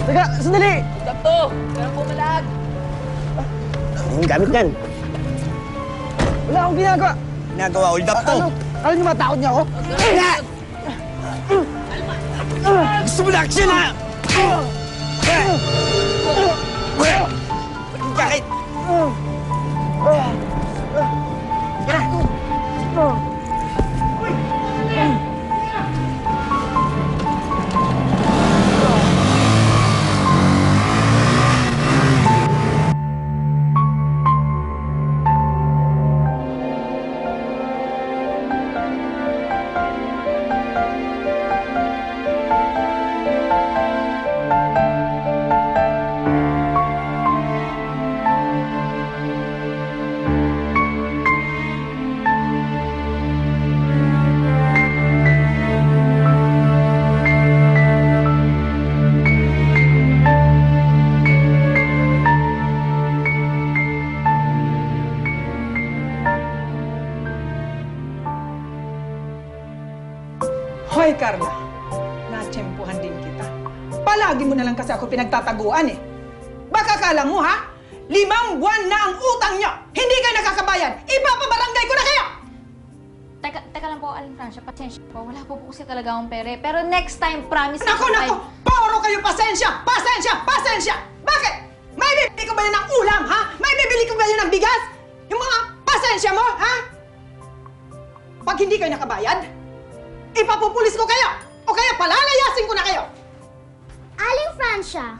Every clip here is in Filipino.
Teka, sandali! Stop to! Meron po malag! Ang gamit yan. Wala akong ginagawa. Ginagawa, hold up to! Ano? Alam niyo matakot niya ako? Gusto mo na action, ha? Bakit? Hoy, Carla. Natsyempuhan din kita. Palagi mo na lang kasi ako pinagtataguan eh. Baka kala mo, ha? 5 buwan na ang utang niyo! Hindi kayo nakakabayad! Ipapabarangay ko na kayo! Teka lang po, Aling Francia. Pasensya po. Wala po kasi talaga akong pere. Pero next time, promise Naku! Puro kayo pasensya! Pasensya! Bakit? May bibili ko ba yun ng ulam, ha? May bibili ko ba yun ng bigas? Yung mga pasensya mo, ha? Pag hindi kayo nakabayad, ipapupulis ko kayo! O kaya palalayasin ko na kayo! Aling Francia,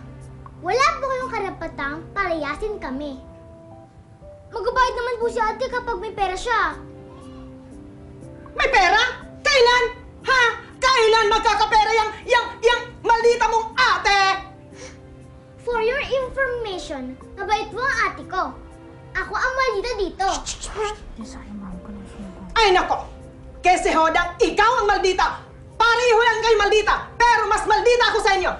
wala po kayong karapatang palayasin kami. Magbabayad naman po si ate kapag may pera siya. May pera? Kailan? Ha? Kailan magkakapera yang maldita mong ate? For your information, mabait po ang ate ko. Ako ang maldita dito. Ay nako! Kasi hodang ikaw ang maldita! Pareho lang kayo maldita! Pero mas maldita ako sa inyo!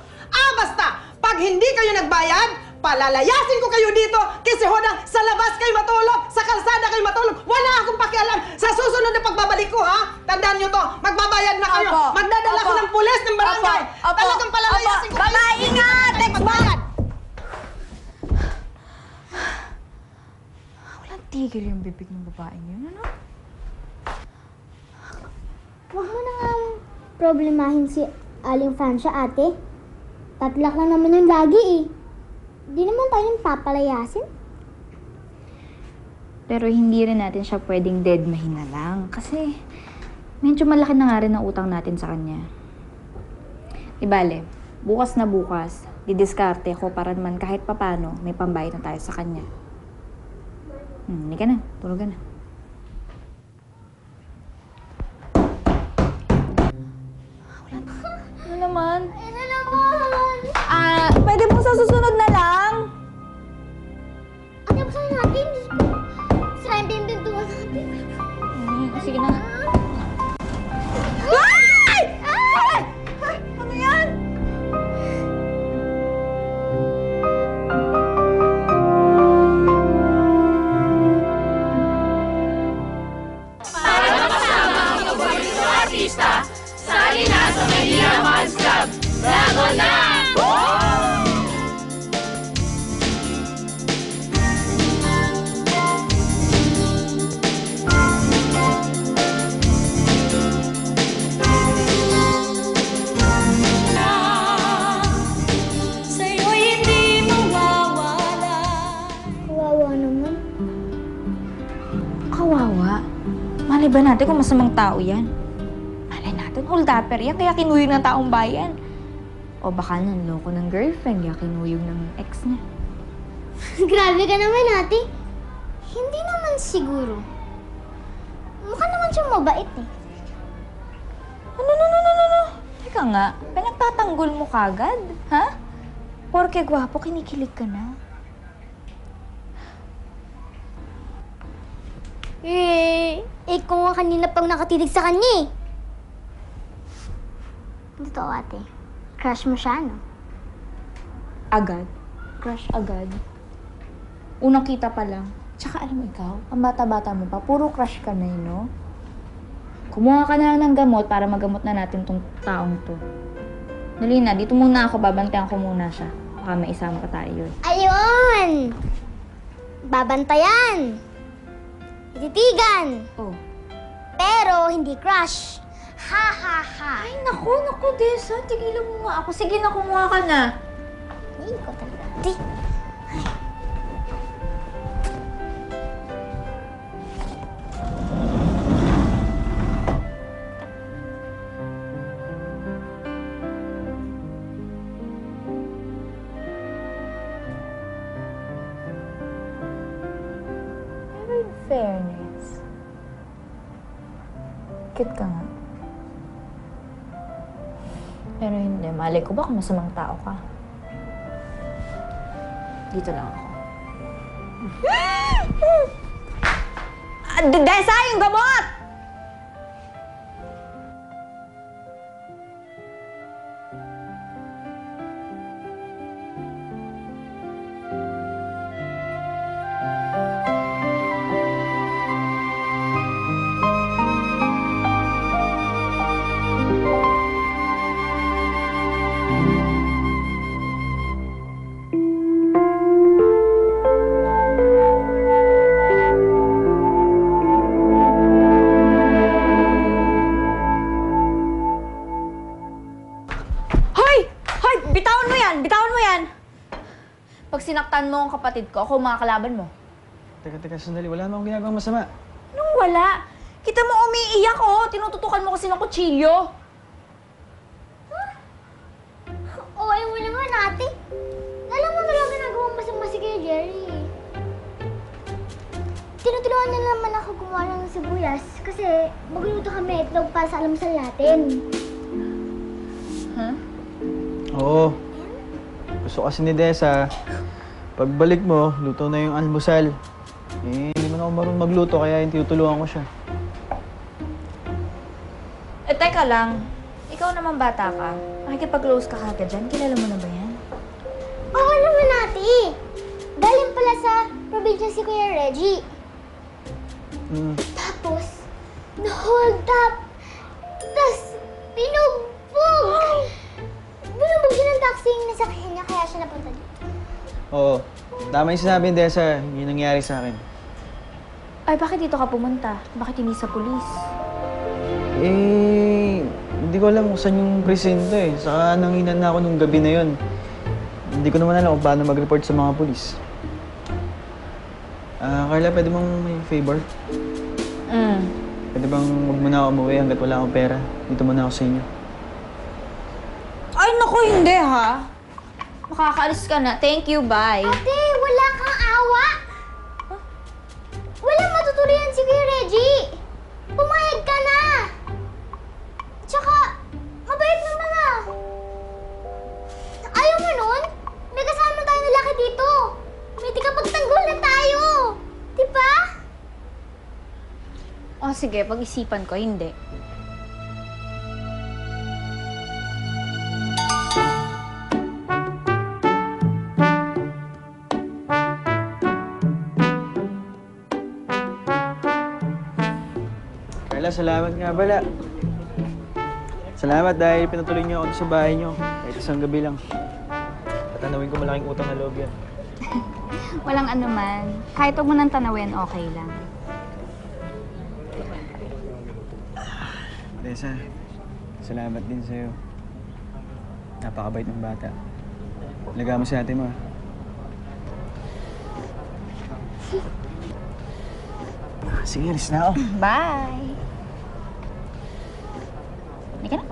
Basta! Pag hindi kayo nagbayad, palalayasin ko kayo dito kasi hodang sa labas kayo matulog, sa kalsada kayo matulog. Wala akong pakialam sa susunod na pagbabalik ko, ha? Tandaan nyo to, magbabayad na kayo. Opo. Magdadala ko ng pulis ng barangay. Opo. Talagang palalayasin ko kayo. Bye-bye! Ingat! Magbayad! Walang tigil yung bibig ng babaeng yun, ano? Huwag mo na nga problemahin si Aling Francia, ate. Tatlak lang naman yung lagi eh. Di naman tayo papalayasin. Pero hindi rin natin siya pwedeng deadmahin na lang. Kasi medyo malaki na nga rin ang utang natin sa kanya. Ibale, bukas na bukas, didiskarte ko para naman kahit papano may pambayad na tayo sa kanya. Hindi ka na, tulog ka na. Ano naman? Ano naman? Pwede mo sa susunod na lang? Ate, basahin natin. Sira yung pintintuan natin. Sige na nga. Ay! Ay! Ano yan? Para makasama ang paborito artista, sali na sa Manila Fans Club. Bago na! Sa'yo'y hindi mawawala. Kawawa naman. Kawawa. Malay ba natin kung masamang tao yan? Malay natin, hold-upper yan, kaya kinuyog ng taong bayan. O baka nanloko ng girlfriend, kaya kinuyog ng ex niya. Grabe ka naman, ate. Hindi naman siguro. Mukha naman siyang mabait eh. Ano? Teka nga, pinagtatanggol mo kagad, ha? Porke gwapo, kinikilig ka na. Ikaw nga kanina pang nakatitig sa kanya eh. Totoo, ate. Crush mo siya, no? Agad? Crush agad? Unang kita pa lang. Tsaka alam mo ikaw, ang bata-bata mo pa, puro crush ka na yun, no? Kumuha ka na lang ng gamot para magamot na natin tong taong to. Dali na, dito muna ako. Babantayan ko muna siya. Baka may isama pa tayo yun. Ayun! Babantayan! Ititigan! Oh. Pero hindi crush. Ha ha ha! Ay, naku, Desa. Tigilan mo nga ako. Sige na, kumuha ka na. Ay, ko talaga. Di. Pero in fairness, cute ka nga. Pero hindi, malay ko baka masamang tao ka. Dito lang ako. Desa, yung gamot! Pag sinaktan mo ang kapatid ko, ako mga kalaban mo. Teka, sandali. Wala naman akong ginagawang masama. Nung wala, kita mo umiiyak oh. Tinututukan mo kasi ng kutsilyo. Oo, ayaw mo naman, ate. Alam mo talaga nagawang masama si Kuya Jerry. Tinutulungan na naman ako gumawa ng sibuyas kasi magluto kami itlog para sa almusal natin. Huh? Oo. Gusto kasi ni Desa, pagbalik mo, luto na yung almusal. Eh, hindi man ako marunong magluto, kaya yung tinutulungan ko siya. Eh, teka lang. Ikaw naman bata ka. Makikipag-close ka kagad dyan. Kilala mo na ba yan? Oo naman, ate. Galing pala sa probinsya si Kuya Reggie. Tapos, na-hold up. Tapos, pinugbog. Binugbog siya ng taxi yung nasakyan niya, kaya siya napunta dito. Oo. Tama yung sinabi ni Desa, yung nangyari sa akin. Ay, bakit dito ka pumunta? Bakit hindi sa pulis? Eh, hindi ko alam kung saan yung presinto eh. Saka nanginan na ako nung gabi na yun. Hindi ko naman alam kung paano mag-report sa mga pulis. Carla, pwede bang may favor? Pwede bang huwag mo na ako umuwi hanggat wala akong pera? Dito muna ako sa inyo. Ay, naku, hindi ha. Makakaalis ka na. Thank you, bye. Ate, wala kang awa. Walang matutuloyan si Kuya Reggie. Pumayag ka na. Tsaka, mabait naman ah. Ayaw mo nun? May kasama tayo na laki dito. May tikapagtanggol na tayo. Diba? O sige, pag-isipan ko, hindi. Carla, salamat nga pala. Salamat dahil pinatuloy niyo ako sa bahay niyo. Kahit isang gabi lang. Tatanawin ko malaking utang na loob yan. Walang anuman. Kahit huwag mo nang tanawin, okay lang. Desa, salamat din sa'yo. Napakabait ng bata. Alagaan mo si ate mo. Sige, alis na ako. Bye! Hindi ka na?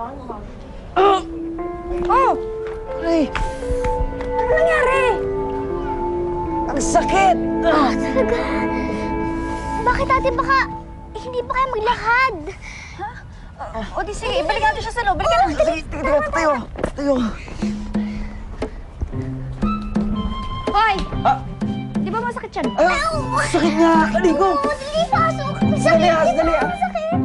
Oh! Ay! Ano nangyari? Ang sakit! Talaga? Bakit ate baka hindi pa kayo maglakad? O di sige, balikan natin siya sa loob. Balikan natin. Sige, tayo. Hoy! Ah! Di ba masakit siya? Sakit nga! Aligo! Dali, pasok! Ang Dali, sakit! dali, Ang sakit!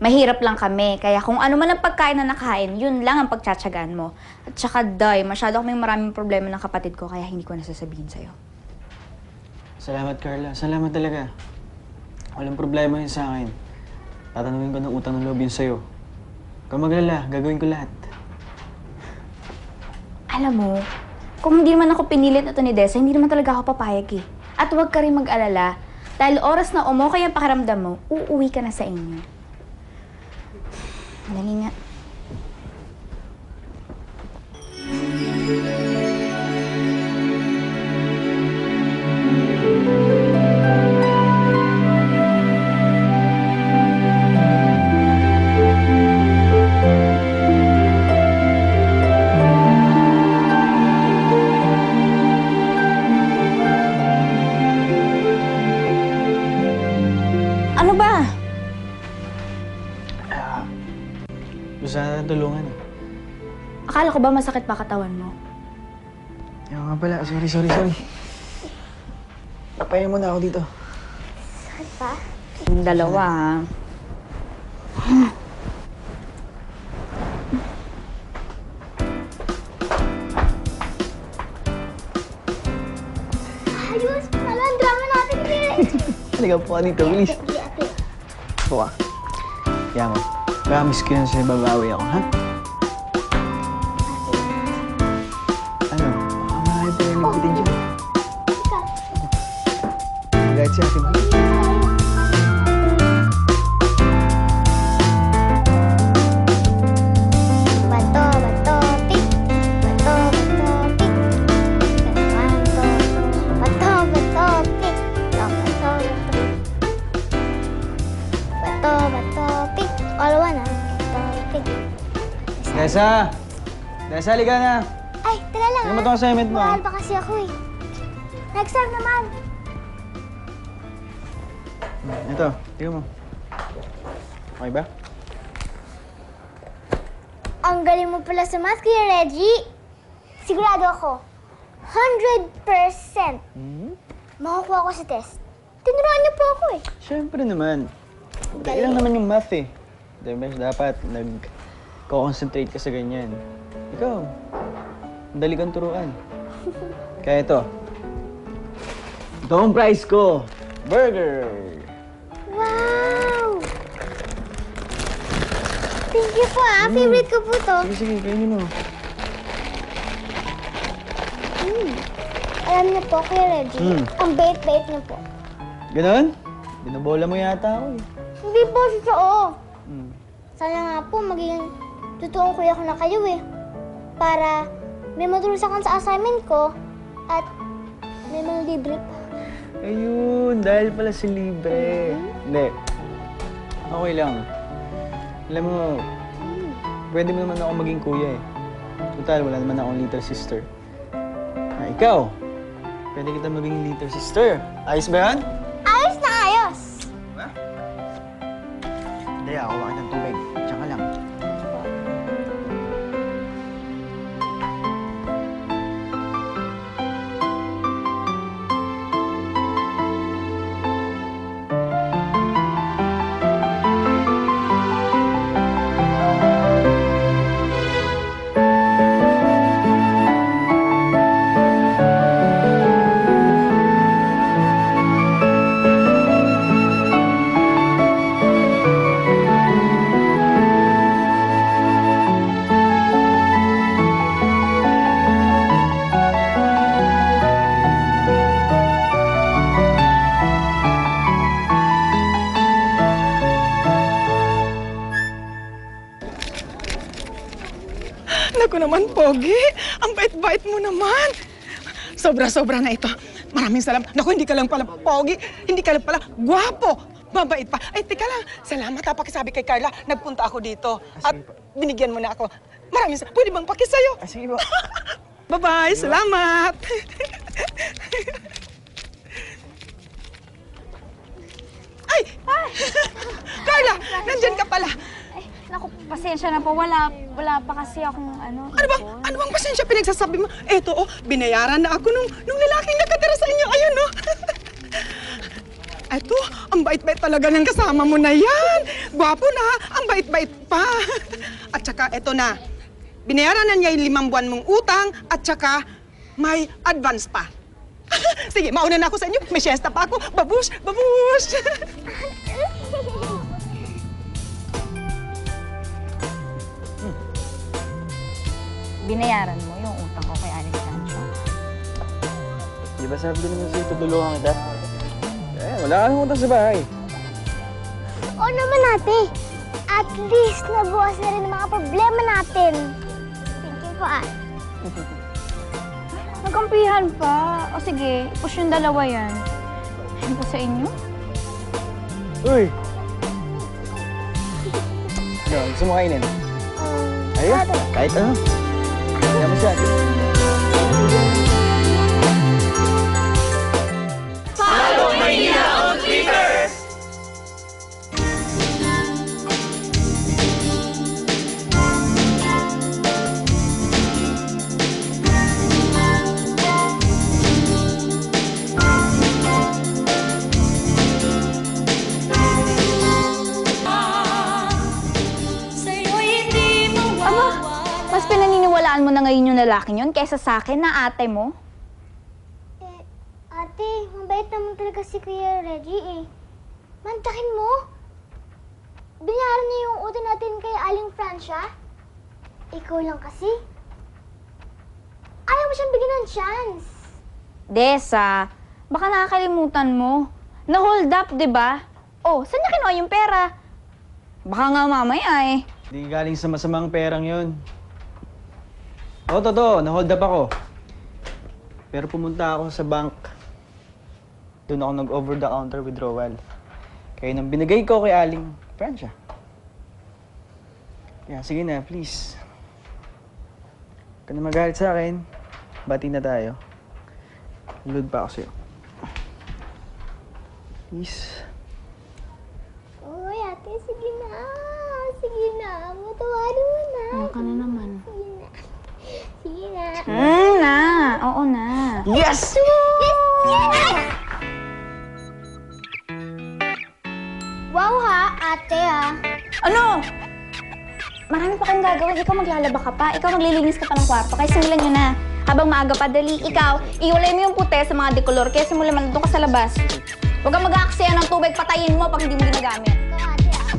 Mahirap lang kami, kaya kung ano man ang pagkain na nakain, yun lang ang pagtsatsagaan mo. At saka, Day, masyado kaming maraming problema ng kapatid ko, kaya hindi ko nasasabihin sa'yo. Salamat, Carla. Salamat talaga. Walang problema yun sa akin. Tatanungin ko ng utang ng loob yun sa'yo. Huwag kang maglala, gagawin ko lahat. Alam mo, kung hindi naman ako pinilit ito ni Desa, hindi naman talaga ako papayag eh. At huwag ka rin mag-alala, dahil oras na umukay ang pakiramdam mo, uuwi ka na sa inyo. Dali nga. Ano ba? Gusto na tulungan eh. Akala ko ba masakit pa katawan mo? Yung nga pala, sorry. Papayin mo na ako dito. Sakit pa? Yung dalawa, ha? Ayos! Nalo ang drama natin, Kuya. Halika po ka dito, bilis. Sige, ate. Po ka. Kaya mo, promise ko yan sa'yo babawi ako, ha? Ano? Baka marami pa yung nagpitin dyan. Ikaw. Agad siya, Ate Mali. Bato, bato, tik. Bato, bato, tik. Bato, bato, tik. Bato, bato, tik. All one, ah. Bato, tik. Desa! Desa, halika na! Ay, tala lang, Ano ba itong assignment mo? Mahal pa kasi ako, eh. Next time naman. Ito, tingnan mo. Okay ba? Ang galing mo pala sa math, Kuya Reggie. Sigurado ako, 100% makukuha ko sa test. Tinuruan niyo po ako eh. Siyempre naman. Dahil lang naman yung math eh. Dahil dapat nag-concentrate ka sa ganyan. Ikaw, dali kang turuan. Kaya ito. Ito ang prize ko. Burger! Wow! Thank you po ah. Favorite ko po to. Sige, kainin mo. Alam niyo po, Kuya Reggie, ang bait-bait niyo po. Ganon? Binabola mo yata ako eh. Hindi po, totoo. Sana nga po maging totoong kuya ko na kayo eh. Para may matulusakan sa assignment ko at may mga libre pa. Ayun, dahil pala si libre. Hindi. Okay lang. Alam mo, pwede mo naman ako maging kuya eh. Total, wala naman akong little sister. Ikaw, pwede kita maging little sister. Ayos ba yan? Ayos na ayos! Diba? Hindi, ako bakit ng tubig. Tsaka lang. Naku naman, Pogi. Ang bait-bait mo naman. Sobra-sobra na ito. Maraming salamat. Naku, hindi ka lang pala Pogi. Hindi ka lang pala gwapo. Mabait pa. Ay, teka lang. Salamat ha, pakisabi kay Carla. Nagpunta ako dito. At binigyan mo na ako. Maraming salamat. Pwede bang pakisayo? Sige po. Bye-bye. Salamat. Ay! Carla, nandyan ka pala. Ay, naku, pasensya na po. Wala pa kasi akong Ano bang pasensya pinagsasabi mo? Eto, oh, binayaran na ako nung lalaking nakatira sa inyo. Ayun, oh. Eto, ang bait-bait talaga ng kasama mo na yan. Gwapo na, ang bait-bait pa. At saka, eto na. Binayaran na niya yung 5 buwan mong utang at saka may advance pa. Sige, mauna na ako sa inyo. May siesta pa ako. Babush! Babush! Binayaran mo yung utang ko kay Aling Francia. Di ba sabi ko naman sa'yo, tutulungan kita? Eh, wala kang utang sa bahay. Oo naman, ate. At least nabukas na rin ang mga problema natin. Thank you po, ah. Nagkampihan pa. O sige, push yung dalawa yan. Ano po sa inyo? Uy! Ano, gusto mo kainin? Ayun, kahit ano. Kaya mo siya. Follow Maynila on Twitter! Mas pinaniniwalaan mo na ngayon yung lalaking yun kaysa sa akin na ate mo? Eh, ate, mabait naman talaga si Kuya Reggie eh. Mantakin mo. Binayaran niya yung utang natin kay Aling Francia. Ikaw lang kasi. Ayaw mo siyang bigyan ng chance. Desa, baka nakakalimutan mo. Na-hold up, di ba? Oh, saan niya kinuha yung pera? Baka nga mamaya eh. Hindi galing sa masamang perang yun. Oo, totoo. Na-hold up ako. Pero pumunta ako sa bank. Doon ako nag-over-the-counter withdrawal. Kaya nang binigay ko kay Aling Francia. Kaya sige na, please. Huwag ka na magalit sa akin. Bati na tayo. Load pa ako sa'yo. Please. Uy, ate, sige na. Sige na. Matawarin mo na. Ano ka na naman? Sige na. Sige na. Na. Oo na. Yes! Wow ha, ate ah. Ano? Marami pa kang gagawin. Ikaw maglalaba ka pa. Ikaw maglilinis ka pa ng kwarto. Kaya simulan nyo na. Habang maaga pa, dali. Ikaw, iulay mo yung puti sa mga dekolor. Kaya simulan mo nandun ka sa labas. Huwag kang mag-aaksaya ng tubig. Patayin mo pag hindi mo ginagamit. Ikaw ate ah.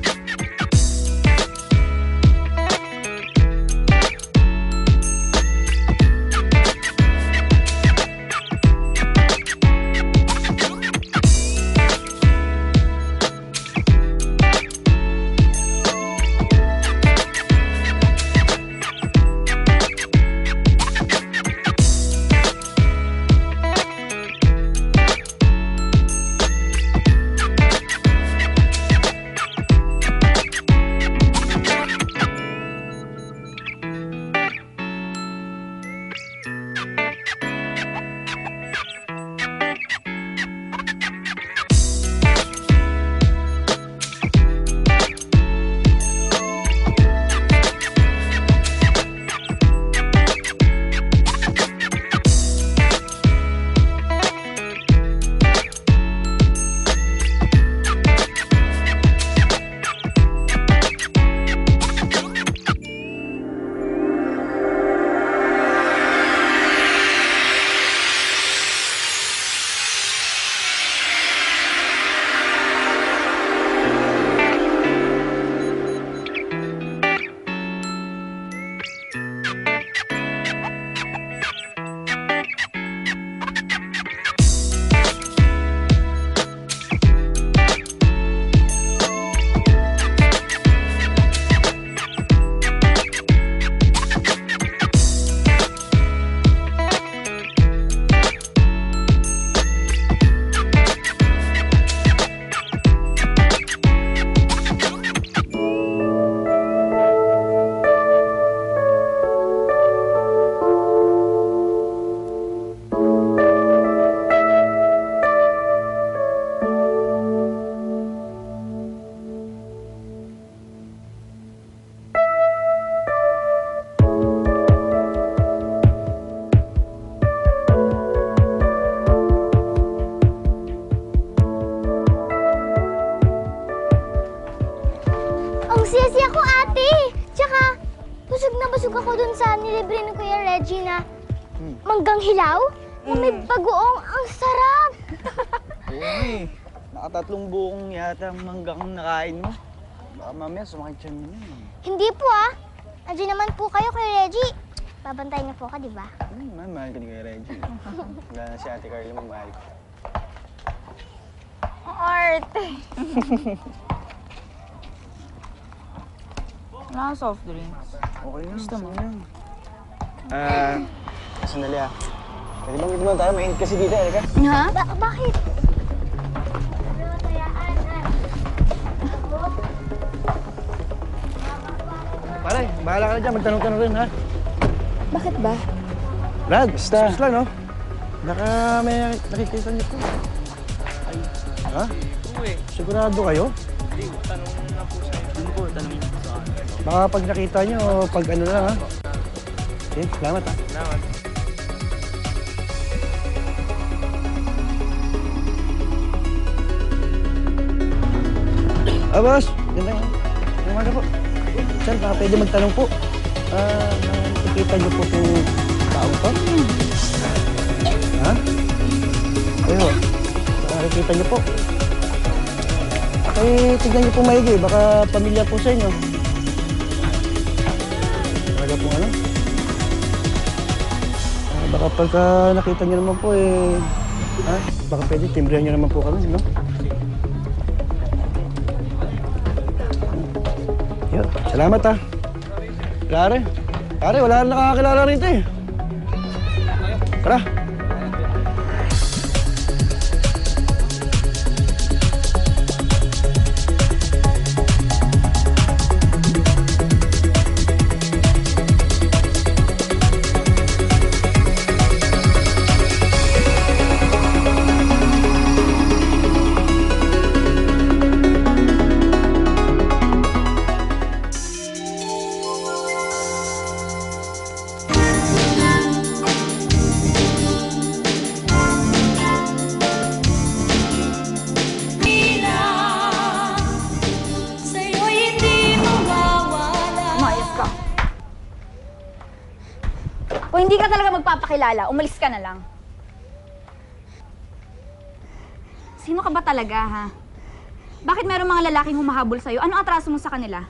Siyasi ako, ate! Tsaka, busog na busog ako dun sa nilibre ni Kuya Reggie na manggang hilaw. May bagoong. Ang sarap! Oo eh. Nakatatlong buong yata ang manggang nakain mo. Baka mamaya sumakit siya mo yun. Hindi po Andiyan naman po kayo kay Reggie. Babantayan niyo po ka, di ba? Mahal ka ni kay Reggie. Wala na si Ate Carla mo, mahal ko. Arte. Wala soft drinks. Okay lang. Gusto mo lang. Sandali Pwede bang ito tayo? Mainit kasi dito, Erika. Ha? Bakit? Pare, bahala ka na dyan. Magtanong-tanong rin, ha? Bakit ba? Brad, excuse lang, no? Baka may nakikita niyo po. Ha? Sigurado kayo? Hindi, tanong na po sa'yo. Ano po, tanong na sa akin. Baka pag nakita niyo, pag ano na lang, ha? Okay, salamat, ha? Salamat. Boss! Ganda nga. Umaga po. Sir, baka pwede magtanong po. Nakikita niyo po itong taong to? Ha? Ayo. Nakikita niyo po. Tignan niyo po maigi. Baka pamilya po sa inyo. Talaga po ano? Baka pagka nakita niyo naman po baka pwede timbrihan niyo naman po kami, no? Yun, salamat Pare, wala rin nakakakilala rito eh. Tara. O hindi ka talaga magpapakilala, umalis ka na lang. Sino ka ba talaga, ha? Bakit meron mga lalaking humahabol sa'yo? Ano atraso mo sa kanila?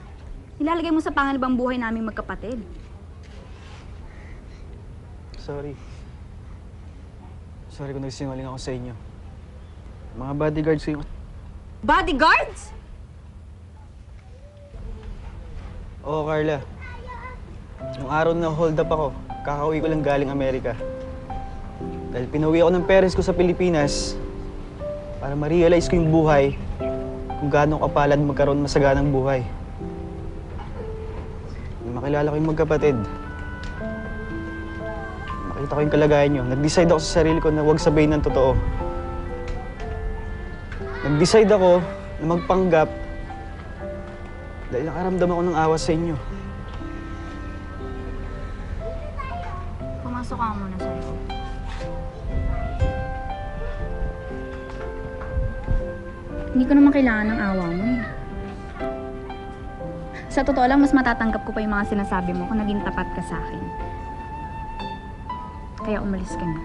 Nilalagay mo sa pangalabang buhay naming magkapatid. Sorry. Sorry kung nagsinungaling ako sa inyo. Mga bodyguards ko yung... Bodyguards? Oo, Carla. Nung araw na hold up ako, kakauwi ko lang galing Amerika. Dahil pinauwi ako ng parents ko sa Pilipinas para ma-realize ko yung buhay kung gaano kapalad magkaroon masaganang buhay. Nung makilala ko yung magkapatid, makita ko yung kalagayan nyo, nag-decide ako sa sarili ko na huwag sabihin ng totoo. Nag-decide ako na magpanggap dahil nakaramdam ako ng awa sa inyo. Pumasok ka muna sa loob. Hindi ko naman kailangan ng awa mo eh. Sa totoo lang, mas matatanggap ko pa yung mga sinasabi mo kung naging tapat ka sa akin. Kaya umalis ka na.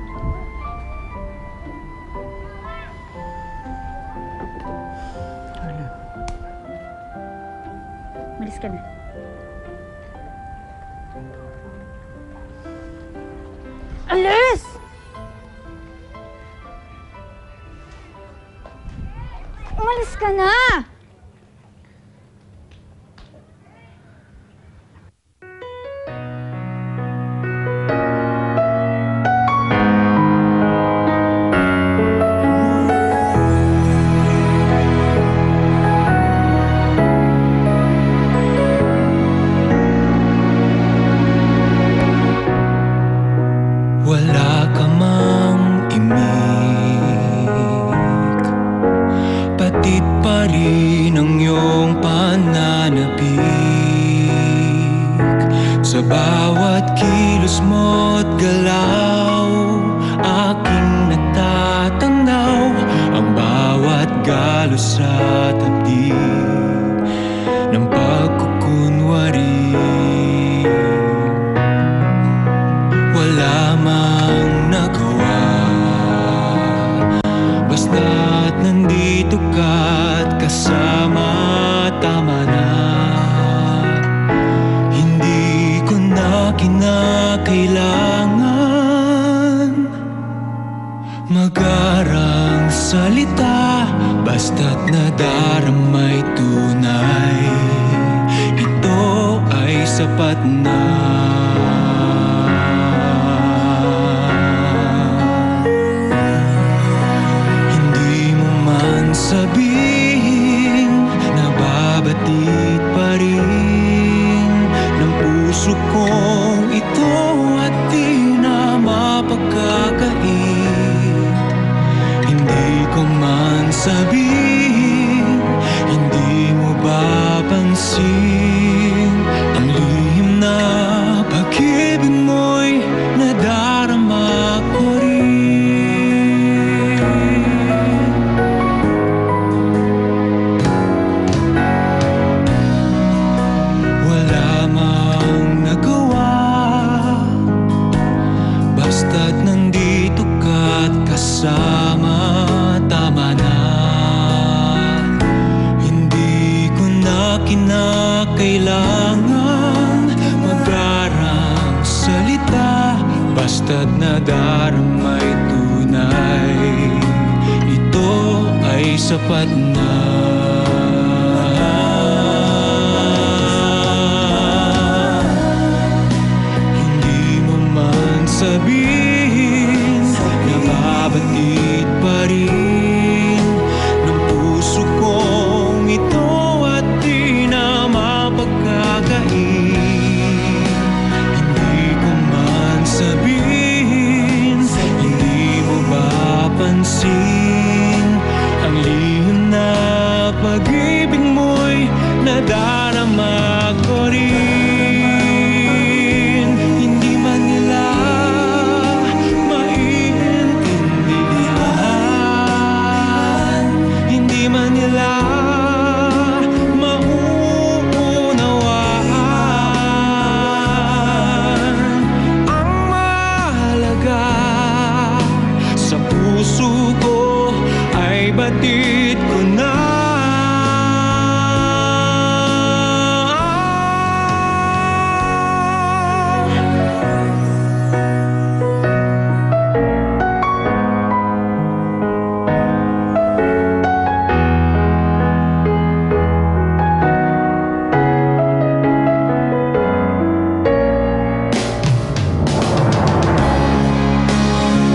Umalis ka na. Alis! Umalis ka na! Wala ka mang imik, patid pa rin ang iyong pananabik. Sa bawat kilos mo't galaw, aking natatanaw ang bawat galos at hapdi ng pagkukunwari. Wala mang nagawa Basta't nadaramay tunay, ito ay sapat na. Hindi mo man sabihin, nababatid pa rin ng puso kong ito at di na mapagkakait. Hindi ko man sabihin, hindi mo ba pansin ang lihim na pag-ibig mo'y nadarama ko rin. Wala mang nagawa, basta't nandito ka't kasama, tama na. Hindi ko na kinakailangan mag-arang salita, basta't nadaramay tunay, ito ay sapat na. Hindi mo man sabihin, nababatid pa rin ng puso kong ito at di na mapagkakait. Hindi ko man sabihin, hindi mo ba pansin ang lihim na pag-ibig mo'y nadarama ko rin. Hindi man nila maiintindihan, hindi man nila mauunawaan. Ang mahalaga sa puso ko ay batid ko na.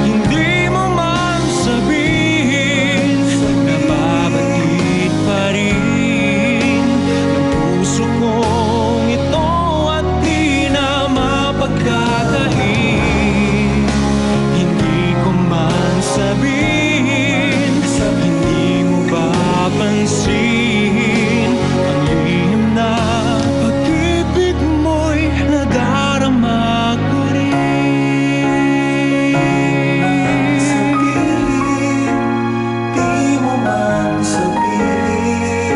Hindi mo man sabihin, nababatid pa rin ng puso kong ito at di na mapagkakait. Hindi ko man sabihin, hindi mo ba pansin ang lihim na pag-ibig mo'y nadarama ko rin. Di mo man sabihin,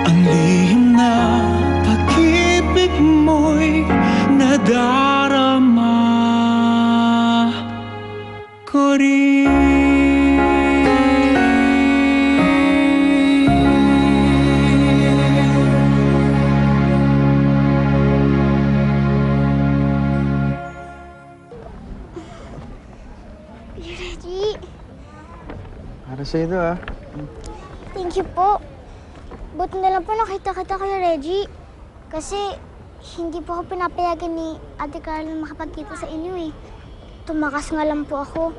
ang lihim na pag-ibig mo'y nadarama ko Reggie, Para sa ito, ah. thank you po. Buti na lang po nakita kita kay Reggie. Kasi hindi po ako pinapayagan ni Ate Carla na makapagkita sa inyo eh. Tumakas nga lang po ako.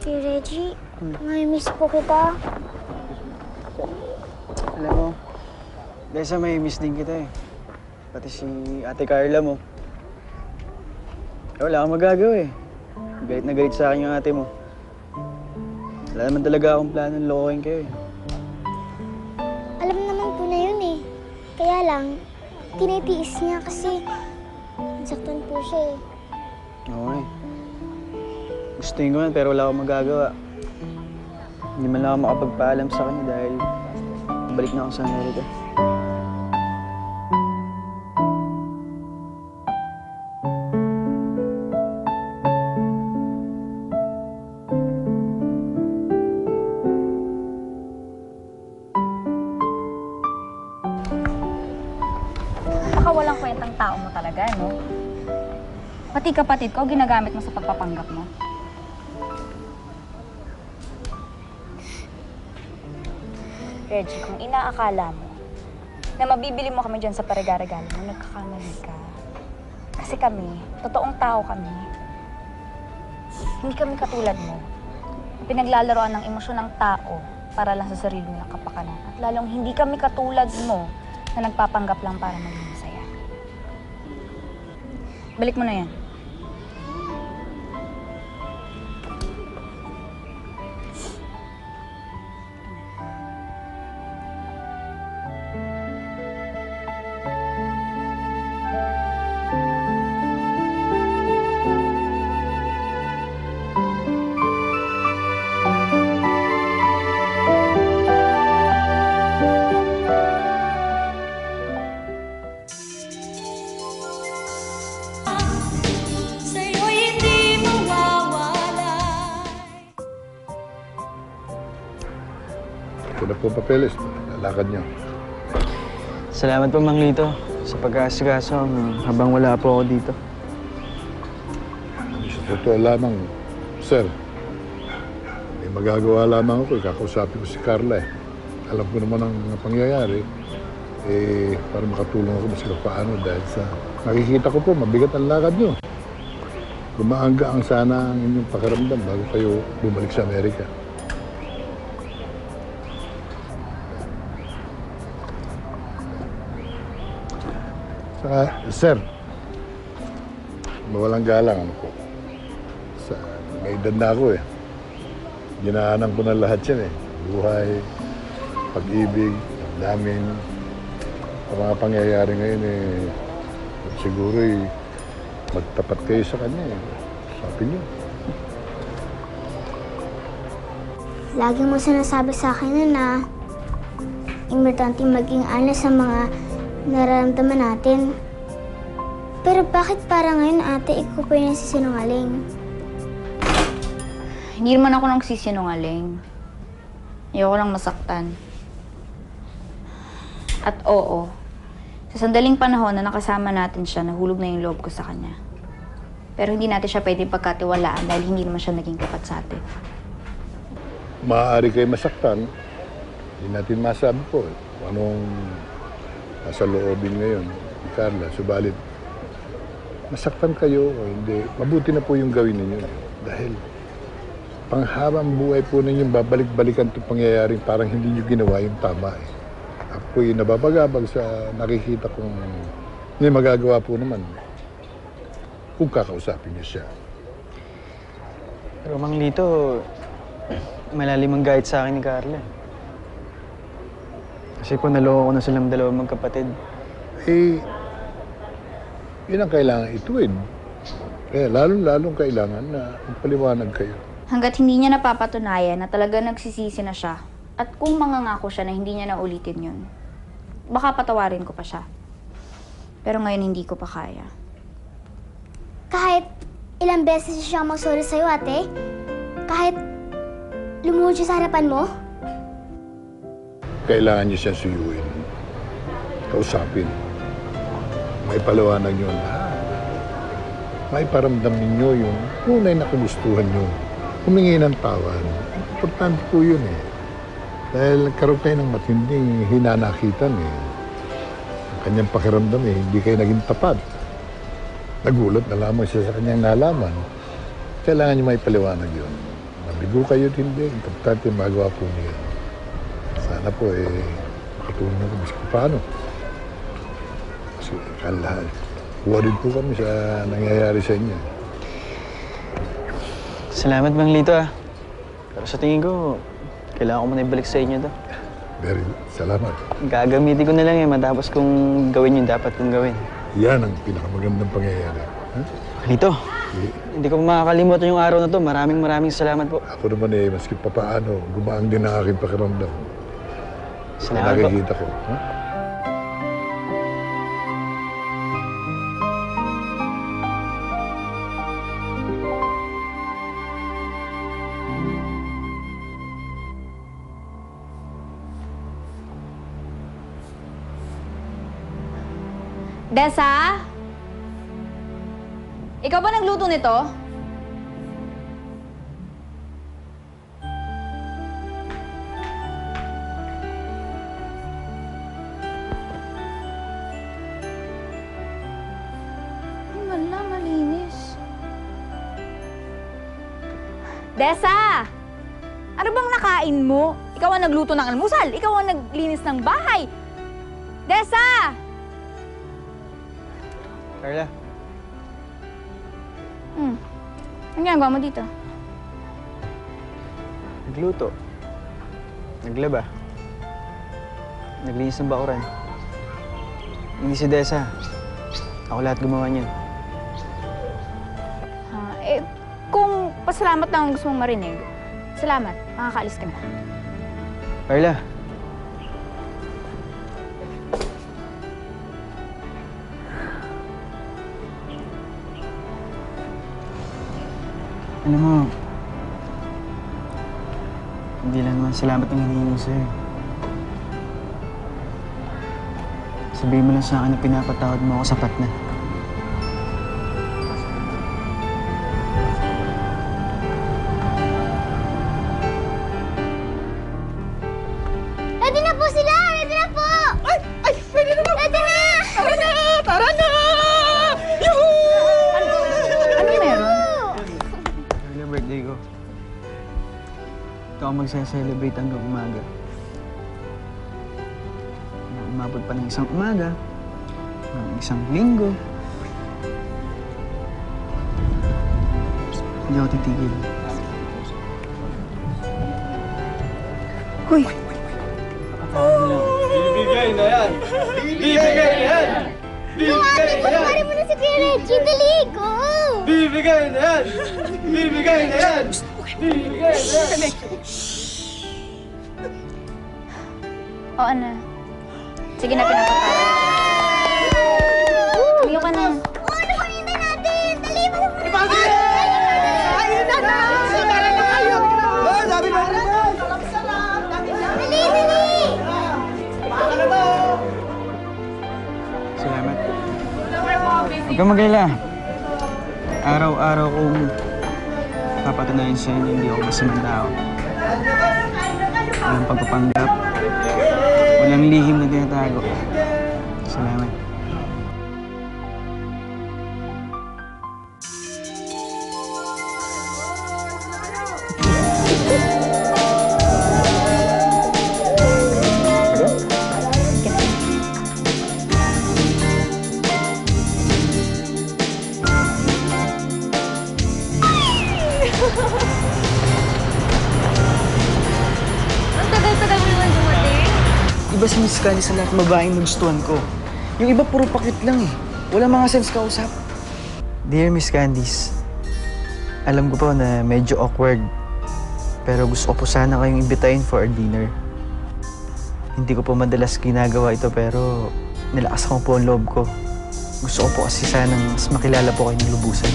Kay Reggie, may-miss po kita. Alam mo, dahil sa may miss din kita eh. Pati si Ate Carla mo. Eh, wala akong magagawa eh. Galit na galit sa akin yung ate mo. Wala naman talaga akong planong lokohin kayo eh. Alam naman po na yun eh. Kaya lang, tinitiis niya kasi nasaktan po siya eh. Oo nga eh. Gustuin ko man pero wala akong magagawa. Hindi man lang ako makapagpaalam sa kanya dahil balik na ako sa Amerika. Walang kwentang tao mo talaga, no? Pati kapatid ko, ginagamit mo sa pagpapanggap mo. Reggie, kung inaakala mo na mabibili mo kami dyan sa paregalo-regalo mo, nagkakamali ka. Kasi kami, totoong tao kami. Hindi kami katulad mo. Pinaglalaroan ng emosyon ng tao para lang sa sarili nilang kapakanan. At lalong hindi kami katulad mo na nagpapanggap lang para maging masaya. Balik mo na yan. Sa'yo'y hindi mawawala. Ito na po ang papeles. Lalakad niyo. Salamat po, Mang Lito, sa pag-aasikaso habang wala po ako dito. Sa totoo lamang, sir, may magagawa lamang ako. Kakausapin ko si Carla eh. Alam ko naman ang mga pangyayari. Para makatulong ako mas paano dahil sa nakikita ko po, mabigat ang lakad niyo. Gumaangga ang sana ang inyong pakiramdam bago kayo bumalik sa Amerika. Saka, sir, mawalang galang ano po. May edad na ako eh. Ginaanan ko na lahat yan eh. Buhay, pag-ibig, damdamin. Ang mga pangyayari ngayon eh, siguro eh, magtapat kayo sa kanya eh. Sabi niyo. Lagi mo sinasabi sa akin na importante maging honest sa mga nararamdaman natin. Pero bakit parang ngayon, ate, ikaw pa yung nagsisinungaling? Hindi naman ako nagsisinungaling. Ayoko lang masaktan. At oo, sa sandaling panahon na nakasama natin siya, nahulog na yung loob ko sa kanya. Pero hindi natin siya pwedeng pagkatiwalaan dahil hindi naman siya naging tapat sa atin. Maaari kayo masaktan. Hindi natin masabi po kung anong nasa loobin ngayon ni Carla. Subalit, masaktan kayo o hindi, mabuti na po yung gawin ninyo. Dahil panghabang buhay po ninyong babalik-balikan itong pangyayaring parang hindi nyo ginawa yung tama eh. Ako'y nababagabag sa nakikita kong hindi magagawa po naman kung kakausapin niyo siya. Pero Mang Lito, malalim ang guide sa akin ni Carla. Kasi po naloko ko na silang dalawang magkapatid. Eh, yun ang kailangan ituwid. Kaya lalong-lalong kailangan na magpaliwanag kayo. Hanggat hindi niya napapatunayan na talaga nagsisisi na siya, at kung mangangako siya na hindi niya naulitin yun, baka patawarin ko pa siya. Pero ngayon hindi ko pa kaya. Kahit ilang beses siya mag-sorry sa'yo, ate? Kahit lumuhod siya sa harapan mo? Kailangan niyo siyang suyuin. Kausapin. May paliwanag niyo lahat. May paramdam ninyo yung tunay na kumustuhan niyo. Humingi ng tawad. Importante po yun eh. Dahil nagkaroon kayo ng matinding hinanakitan eh. Ang kanyang pakiramdam eh, hindi kayo naging tapat. Nagulat na lamang siya sa kanyang nalaman. Kailangan niyo may paliwanag yun. Mabigo kayo at hindi. Importante magawa po niya. Sana po eh, makatulong ko mas paano. Kasi lahat. Worried po kami sa nangyayari sa inyo. Salamat, Mang Lito ah. Pero sa tingin ko, kailangan ko muna ibalik sa inyo to. Very good. Salamat. Gagamitin ko na lang eh, matapos kung gawin yung dapat kong gawin. Yan ang pinakamagandang pangyayari. Huh? Mang Lito, hindi ko makakalimutan yung araw na to. Maraming salamat po. Ako naman eh, maski pa paano, gumaan din ang aking pakiramdam. Salamat po. Nakikita ko. Huh? Dessa? Ikaw ba nagluto nito? Desa! Ano bang nakain mo? Ikaw ang nagluto ng almusal. Ikaw ang naglinis ng bahay. Desa! Carla, Ano ginagawa mo dito? nagluto. Naglaba. Naglinis ng bakuran. Hindi si Desa. Ako lahat gumawa niyan. Kung pasalamat na ang gusto mong marinig, salamat. Makakaalis ka na. Carla. Alam mo, hindi lang naman salamat ang hinihingi sa'yo. Sabihin mo lang sa akin na pinapatawad mo ako sapat na. Ready na po sila! Ready na po! Ay, pwede na ba? Ready na! Tara na! Tara na! Yuhuu! Ano meron? Carla, birthday ko. Ito ako magsa-celebrate hanggang umaga. Umabot pa ng isang umaga, ng isang linggo. Hindi ako titigil. Hoy! Bibigay na yan! Bibigay na yan! Ate, pagpari mo na si Kuya Reggie. Dali, go! Bibigay na yan! Bibigay na yan! Bibigay na yan! Oo na. Sige na, pinapatawad. Tumiyo ka na. Oo, ano pang hintay natin? Dali, mo na! Ayun na na! Tara na kayo! Sabi mo! Salam! Dali, dali! Salamat. Huwag kang mag-alala. Araw-araw kong papatunayan sa'yo na hindi ako masamang tao. Walang pagpapanggap. Walang lihim na tinatago. Salamat. Ang tagal-tagal mo naman dumating. Iba si Miss Candy sa lahat ng babaeng nagustuhan ko. Yung iba puro pakit lang eh. Wala mga sense kausap. Dear Miss Candice, alam ko po na medyo awkward. Pero gusto ko po sana kayong imbitahin for a dinner. Hindi ko po madalas ginagawa ito pero nilakas ko po ang loob ko. Gusto ko po kasi sanang mas makilala po kayo ng lubusan.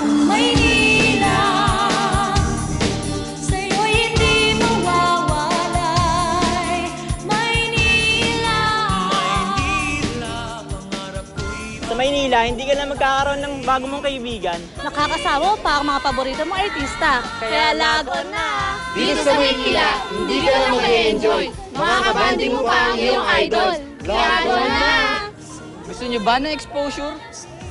Kung Maynila, sa'yo'y hindi mawawalay. Maynila. Sa Maynila, hindi ka na magkakaroon ng bago mong kaibigan. Nakakasama pa ang mga paborito mong artista. Kaya lagon na! Dito sa Maynila, hindi ka lang mag-enjoy. Makakabanding mo pa ang iyong idol. Lagon na! Gusto niyo ba ng exposure?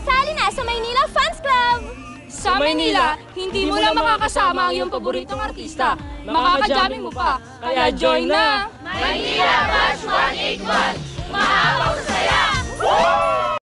Sali na sa Maynila Fans Club! Sa Maynila, hindi mo lang makakasama ang iyong paboritong artista. Makakajamming mo pa. Kaya join na! Maynila Batch 181! Mahabaw sa saya!